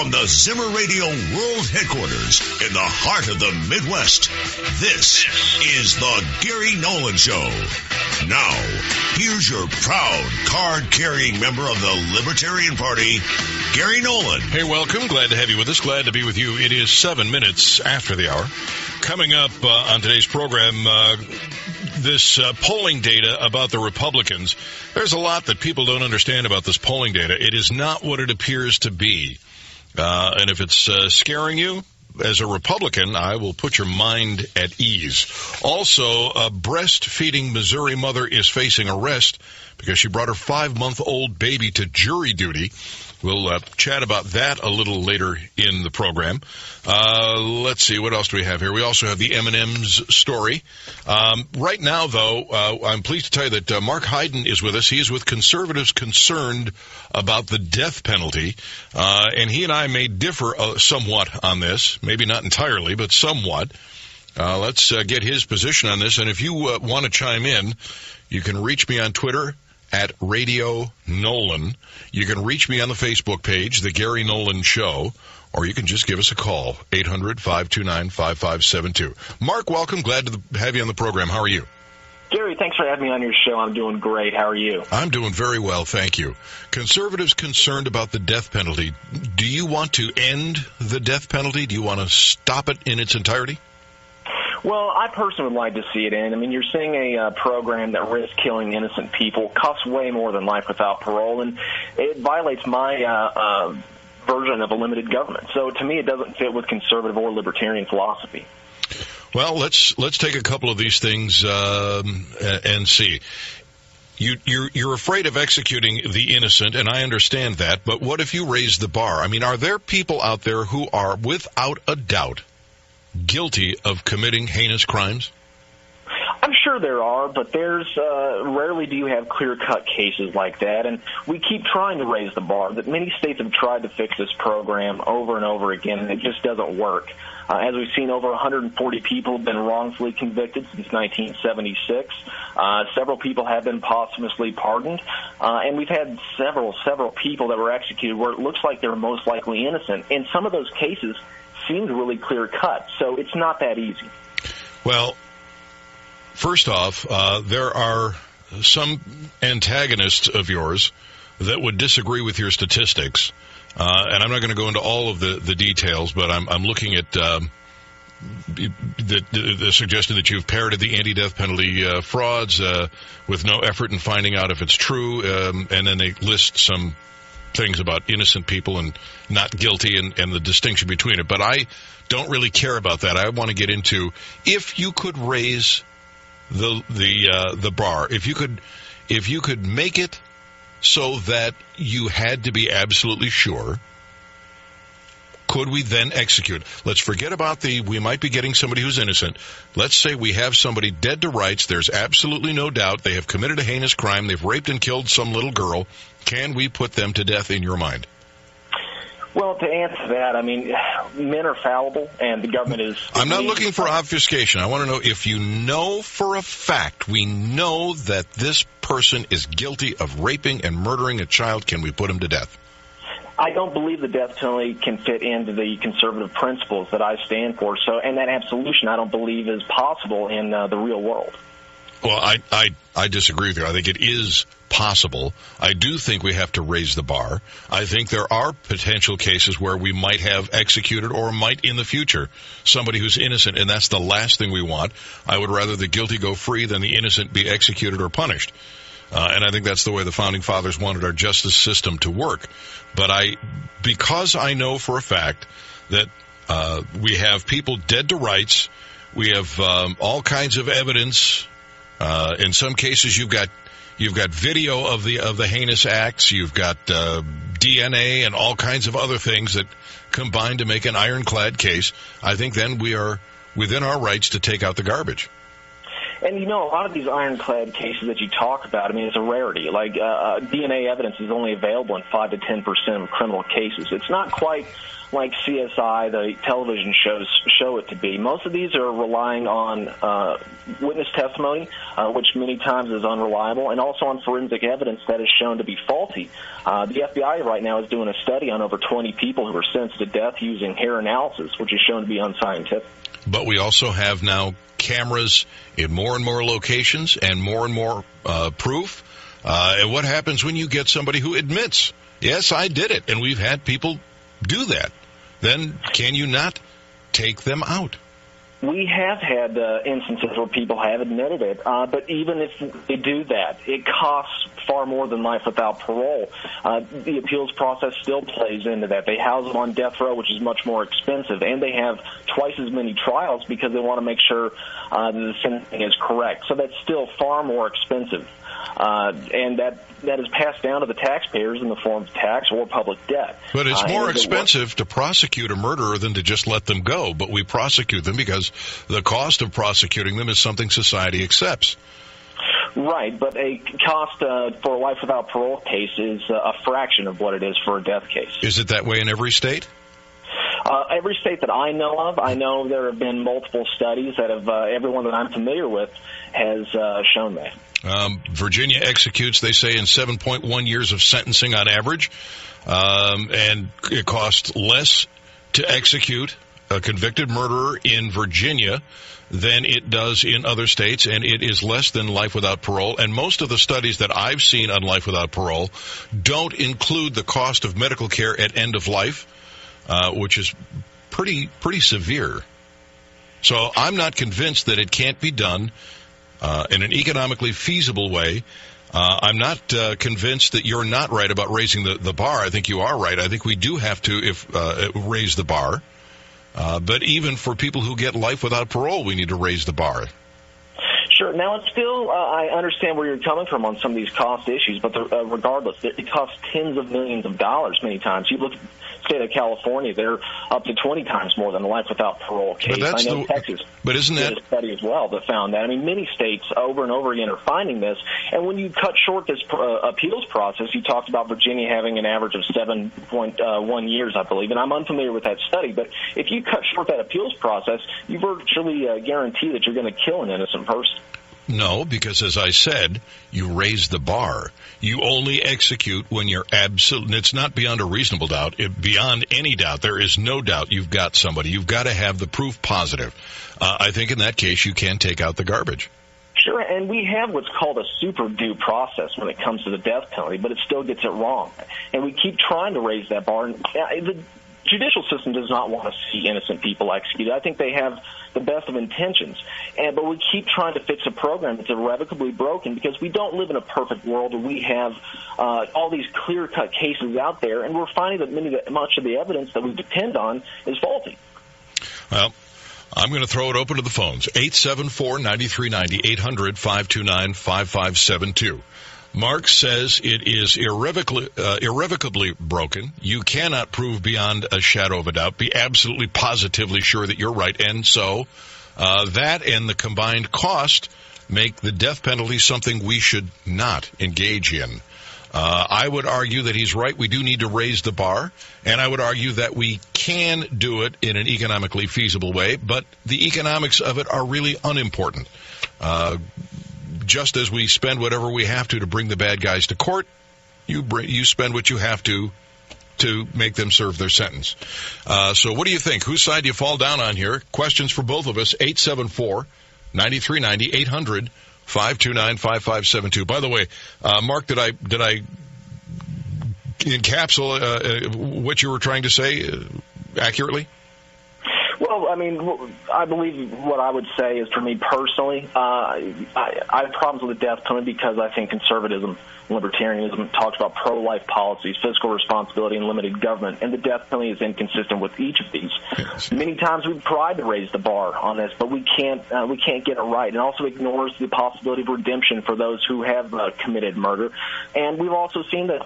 From the Zimmer Radio World Headquarters in the heart of the Midwest, this is the Gary Nolan Show. Now, here's your proud card-carrying member of the Libertarian Party, Gary Nolan. Hey, welcome. Glad to have you with us. Glad to be with you. It is 7 minutes after the hour. Coming up on today's program, this polling data about the Republicans. There's a lot that people don't understand about this polling data. It is not what it appears to be. And if it's scaring you, as a Republican, I will put your mind at ease. Also, a breastfeeding Missouri mother is facing arrest because she brought her 5-month-old baby to jury duty. We'll chat about that a little later in the program. Let's see, what else do we have here? We also have the M&M's story. Right now, though, I'm pleased to tell you that Marc Hyden is with us. He is with conservatives concerned about the death penalty. And he and I may differ somewhat on this. Maybe not entirely, but somewhat. Let's get his position on this. And if you want to chime in, you can reach me on Twitter at Radio Nolan. You can reach me on the Facebook page, The Gary Nolan Show, or you can just give us a call, 800-529-5572. Marc, welcome. Glad to have you on the program. How are you? Gary, thanks for having me on your show. I'm doing great. How are you? I'm doing very well, thank you. Conservatives concerned about the death penalty. Do you want to end the death penalty? Do you want to stop it in its entirety? Well, I personally would like to see it end. I mean, you're seeing a program that risks killing innocent people, costs way more than life without parole, and it violates my version of a limited government. So to me, it doesn't fit with conservative or libertarian philosophy. Well, let's take a couple of these things and see. You're afraid of executing the innocent, and I understand that, but what if you raise the bar? I mean, are there people out there who are, without a doubt, guilty of committing heinous crimes? I'm sure there are, but there's rarely do you have clear-cut cases like that, and we keep trying to raise the bar. That many states have tried to fix this program over and over again, and it just doesn't work. As we've seen, over 140 people have been wrongfully convicted since 1976. Several people have been posthumously pardoned, and we've had several people that were executed where it looks like they're most likely innocent. And some of those cases seemed really clear-cut, so it's not that easy. Well, first off, there are some antagonists of yours that would disagree with your statistics, and I'm not going to go into all of the details, but I'm looking at the suggestion that you've parroted the anti-death penalty frauds with no effort in finding out if it's true, and then they list some things about innocent people and not guilty and the distinction between it. But I don't really care about that. I want to get into if you could raise the bar, if you could make it so that you had to be absolutely sure, could we then execute? Let's forget about we might be getting somebody who's innocent. Let's say we have somebody dead to rights. There's absolutely no doubt they have committed a heinous crime. They've raped and killed some little girl. Can we put them to death in your mind? Well, to answer that, I mean, men are fallible, and the government is... I'm not looking for obfuscation. I want to know if you know for a fact, we know that this person is guilty of raping and murdering a child, can we put him to death? I don't believe the death penalty can fit into the conservative principles that I stand for. So, and that absolution I don't believe is possible in the real world. Well, I disagree with you. I think it is possible. I do think we have to raise the bar. I think there are potential cases where we might have executed or might in the future somebody who's innocent, and that's the last thing we want. I would rather the guilty go free than the innocent be executed or punished. And I think that's the way the Founding Fathers wanted our justice system to work. But because I know for a fact that we have people dead to rights, we have all kinds of evidence. In some cases, you've got video of the heinous acts. You've got DNA and all kinds of other things that combine to make an ironclad case. I think then we are within our rights to take out the garbage. And, a lot of these ironclad cases that you talk about, it's a rarity. Like, DNA evidence is only available in 5 to 10% of criminal cases. It's not quite like CSI, the television shows show it to be. Most of these are relying on witness testimony, which many times is unreliable, and also on forensic evidence that is shown to be faulty. The FBI right now is doing a study on over 20 people who were sentenced to death using hair analysis, which is shown to be unscientific. But we also have now cameras in more and more locations and more proof. And what happens when you get somebody who admits, yes, I did it, and we've had people do that? Then can you not take them out? We have had instances where people have admitted it, but even if they do that, it costs far more than life without parole. The appeals process still plays into that. They house them on death row, which is much more expensive, and they have twice as many trials because they want to make sure that the sentencing is correct. So that's still far more expensive. And that is passed down to the taxpayers in the form of tax or public debt. But it's more expensive to prosecute a murderer than to just let them go. But we prosecute them because the cost of prosecuting them is something society accepts. Right, but a cost for a life without parole case is a fraction of what it is for a death case. Is it that way in every state? Every state that I know of, I know there have been multiple studies that have, everyone that I'm familiar with has shown that. Virginia executes, they say, in 7.1 years of sentencing on average, and it costs less to execute a convicted murderer in Virginia than it does in other states, and it is less than life without parole. And most of the studies that I've seen on life without parole don't include the cost of medical care at end of life, which is pretty severe. So I'm not convinced that it can't be done in an economically feasible way. I'm not convinced that you're not right about raising the bar. I think you are right. I think we do have to raise the bar. But even for people who get life without parole, we need to raise the bar. Sure. Now, it's still, I understand where you're coming from on some of these cost issues, but regardless, it costs tens of millions of dollars many times. You look at the state of California, they're up to 20 times more than a life without parole case. I know Texas did a study as well that found that. Many states over and over again are finding this. And when you cut short this appeals process, you talked about Virginia having an average of 7.1 years, I believe, and I'm unfamiliar with that study. But if you cut short that appeals process, you virtually guarantee that you're going to kill an innocent person. No, because as I said, you raise the bar. You only execute when you're absolute. It's not beyond a reasonable doubt. Beyond any doubt, there is no doubt you've got somebody. You've got to have the proof positive. I think in that case, you can take out the garbage. Sure, and we have what's called a super due process when it comes to the death penalty, but it still gets it wrong. And we keep trying to raise that bar. And the judicial system does not want to see innocent people executed. I think they have the best of intentions, but we keep trying to fix a program that's irrevocably broken because we don't live in a perfect world where we have all these clear-cut cases out there, and we're finding that much of the evidence that we depend on is faulty. Well, I'm going to throw it open to the phones. 874-9390, 800-529-5572. Marc says it is irrevocably broken. You cannot prove beyond a shadow of a doubt, be absolutely positively sure that you're right. And so that and the combined cost make the death penalty something we should not engage in. I would argue that he's right. We do need to raise the bar. And I would argue that we can do it in an economically feasible way, but the economics of it are really unimportant. Just as we spend whatever we have to bring the bad guys to court, you spend what you have to make them serve their sentence. So what do you think? Whose side do you fall down on here? Questions for both of us, 874-9390, 800-529-5572. By the way, Marc, did I encapsulate what you were trying to say accurately? Well, I believe what I would say is, for me personally, I have problems with the death penalty because I think conservatism, libertarianism talks about pro-life policies, fiscal responsibility, and limited government, and the death penalty is inconsistent with each of these. Yes. Many times we've tried to raise the bar on this, but we can't get it right. It also ignores the possibility of redemption for those who have committed murder, and we've also seen that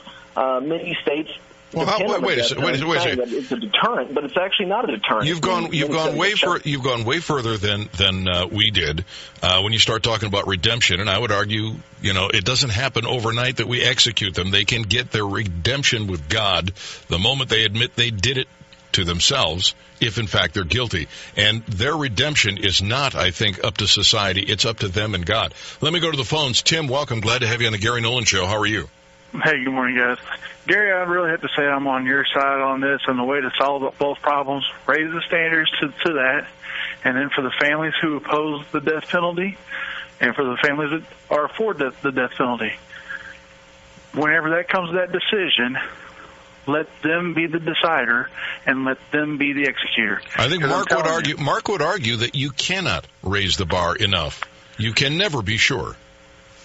many states Well, wait a second. It's a deterrent, but it's actually not a deterrent. You've gone way further than we did when you start talking about redemption. And I would argue, it doesn't happen overnight that we execute them. They can get their redemption with God the moment they admit they did it to themselves, if in fact they're guilty. And their redemption is not, I think, up to society. It's up to them and God. Let me go to the phones. Tim, welcome. Glad to have you on the Gary Nolan Show. How are you? Hey, good morning, guys. Gary, I really have to say I'm on your side on this, and the way to solve both problems, raise the standards to that, and then for the families who oppose the death penalty, and for the families that are for the death penalty, whenever that comes to that decision, let them be the decider and let them be the executor. I think Marc would argue that you cannot raise the bar enough. You can never be sure.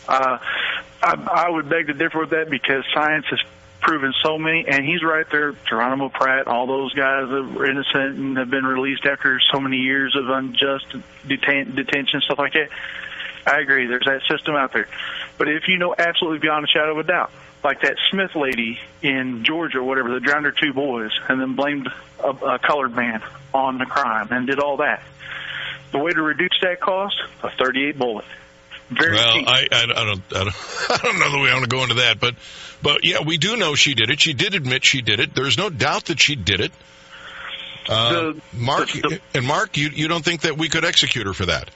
I would beg to differ with that because science has proven so many, and he's right there, Geronimo Pratt, all those guys that were innocent and have been released after so many years of unjust detention, stuff like that. I agree, there's that system out there. But if you know absolutely beyond a shadow of a doubt, like that Smith lady in Georgia or whatever that drowned her 2 boys and then blamed a colored man on the crime and did all that, the way to reduce that cost, a .38 bullet. Very cheap. I don't know the way I want to go into that, but yeah, we do know she did it. She did admit she did it. There's no doubt that she did it. Marc, you don't think that we could execute her for that?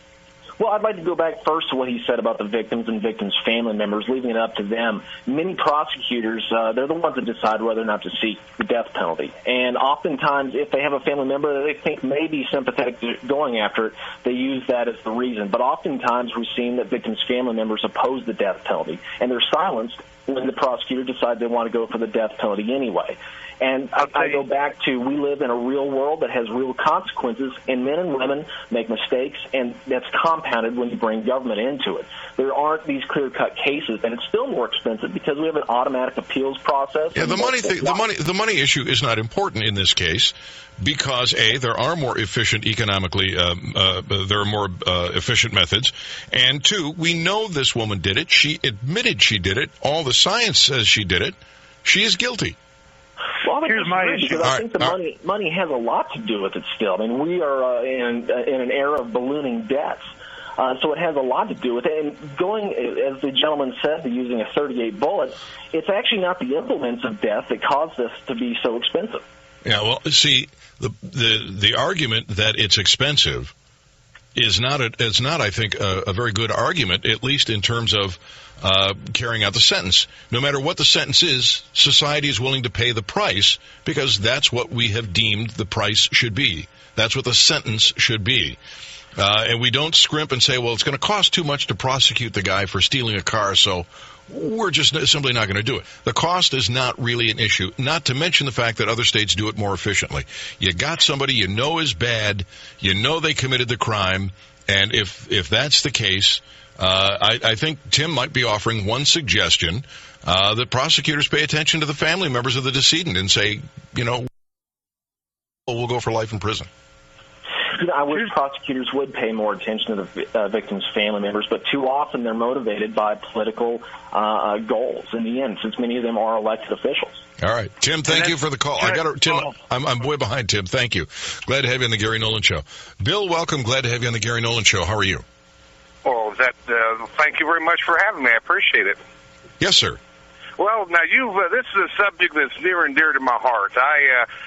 Well, I'd like to go back first to what he said about the victims and victims' family members, leaving it up to them. Many prosecutors, they're the ones that decide whether or not to seek the death penalty. And oftentimes, if they have a family member that they think may be sympathetic to going after it, they use that as the reason. But oftentimes, we've seen that victims' family members oppose the death penalty, and they're silenced when the prosecutor decides they want to go for the death penalty anyway. And I go back to, we live in a real world that has real consequences, and men and women make mistakes, and that's compounded when you bring government into it. There aren't these clear-cut cases, and it's still more expensive because we have an automatic appeals process. Yeah, the money issue is not important in this case because, A, there are more efficient economically, there are more efficient methods, and 2, we know this woman did it. She admitted she did it. All the science says she did it. She is guilty. Well, here's my issue. I think the money has a lot to do with it still. I mean, we are in an era of ballooning debts, so it has a lot to do with it. And going, as the gentleman said, using a .38 bullet, it's actually not the implements of death that caused this to be so expensive. Yeah, well, see, the argument that it's expensive is not, I think, a very good argument, at least in terms of carrying out the sentence. No matter what the sentence is, society is willing to pay the price because that's what we have deemed the price should be. That's what the sentence should be. And we don't scrimp and say, well, it's going to cost too much to prosecute the guy for stealing a car, so we're just simply not going to do it. The cost is not really an issue, not to mention the fact that other states do it more efficiently. You got somebody you know is bad, you know they committed the crime, and if that's the case, I think Tim might be offering one suggestion, that prosecutors pay attention to the family members of the decedent and say, we'll go for life in prison. I wish prosecutors would pay more attention to the victims' family members, but too often they're motivated by political goals in the end, since many of them are elected officials. All right. Tim, thank you for the call. Tim, I'm way behind, Tim. Thank you. Glad to have you on the Gary Nolan Show. Bill, welcome. Glad to have you on the Gary Nolan Show. How are you? Well, thank you very much for having me. I appreciate it. Yes, sir. Well, now this is a subject that's near and dear to my heart.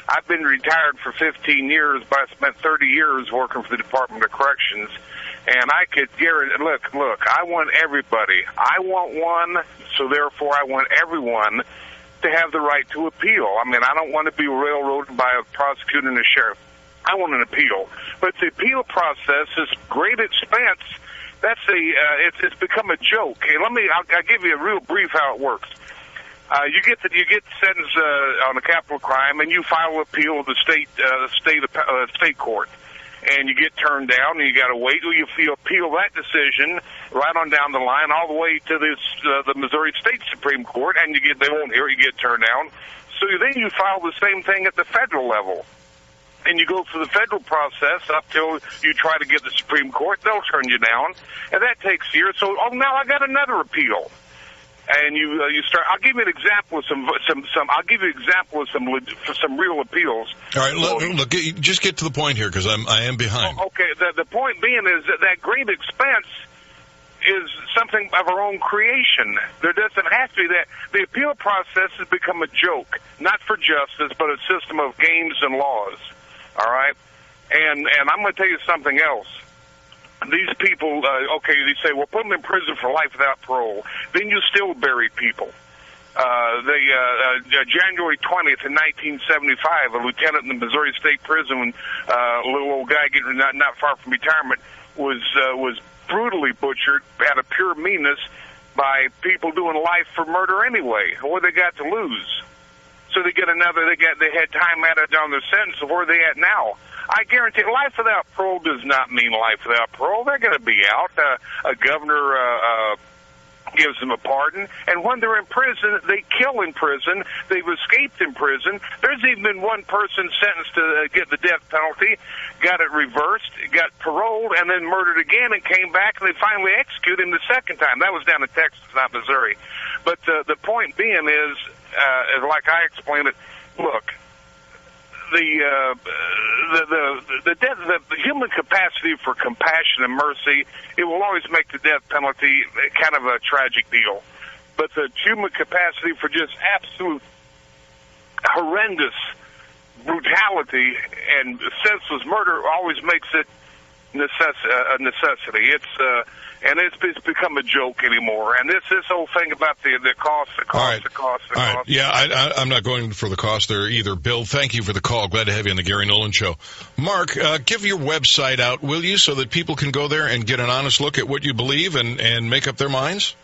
I've been retired for 15 years, but I spent 30 years working for the Department of Corrections, and I could guarantee. Look, I want everybody. I want one, so therefore I want everyone to have the right to appeal. I mean, I don't want to be railroaded by a prosecutor and a sheriff. I want an appeal, but the appeal process is great expense. That's it's become a joke. Hey, I'll give you a real brief how it works. You get sentenced on a capital crime, and you file an appeal with the state court, and you get turned down, and you got to wait till you appeal that decision right on down the line, all the way to the Missouri State Supreme Court, and they won't hear it, you get turned down. So then you file the same thing at the federal level, and you go through the federal process up till you try to get the Supreme Court. They'll turn you down, and that takes years. So now I got another appeal. and you start. I'll give you an example of some. I'll give you an example of some real appeals. All right, look, just get to the point here because I am behind. Okay, the point being is that great expense is something of our own creation. There doesn't have to be that. The appeal process has become a joke, not for justice, but a system of games and laws. All right, and I'm going to tell you something else. These people, they say, well, put them in prison for life without parole. Then you still bury people. January 20th in 1975, a lieutenant in the Missouri State Prison, a little old guy getting not far from retirement, was brutally butchered out of pure meanness by people doing life for murder anyway. What they got to lose? So they had time added on their sentence. Where are they at now? I guarantee life without parole does not mean life without parole. They're going to be out. A governor gives them a pardon. And when they're in prison, they kill in prison. They've escaped in prison. There's even been one person sentenced to get the death penalty, got it reversed, got paroled, and then murdered again and came back, and they finally executed him the second time. That was down in Texas, not Missouri. But the point being is, like I explained it, look, the human capacity for compassion and mercy, it will always make the death penalty kind of a tragic deal. But the human capacity for just absolute horrendous brutality and senseless murder always makes it a necessity. It's become a joke anymore. And this whole thing about the cost. All right. Yeah, I'm not going for the cost there either. Bill, thank you for the call. Glad to have you on the Gary Nolan Show. Mark, give your website out, will you, so that people can go there and get an honest look at what you believe and make up their minds?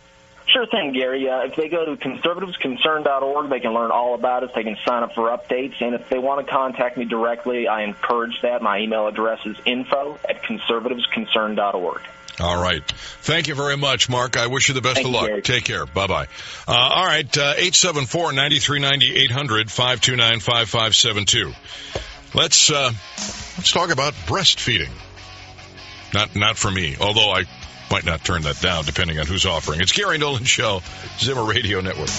Sure thing, Gary. If they go to conservativesconcern.org, they can learn all about us. They can sign up for updates. And if they want to contact me directly, I encourage that. My email address is info@conservativesconcern.org. All right. Thank you very much, Mark. I wish you the best of luck. Gary. Take care. Bye-bye. All right, 874-9390, 800-529-5572. Let's talk about breastfeeding. Not for me, although I might not turn that down depending on who's offering. It's Gary Nolan Show, Zimmer Radio Network.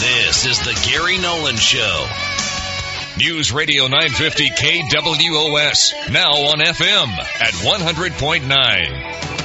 This is the Gary Nolan Show. News Radio 950 KWOS, now on FM at 100.9.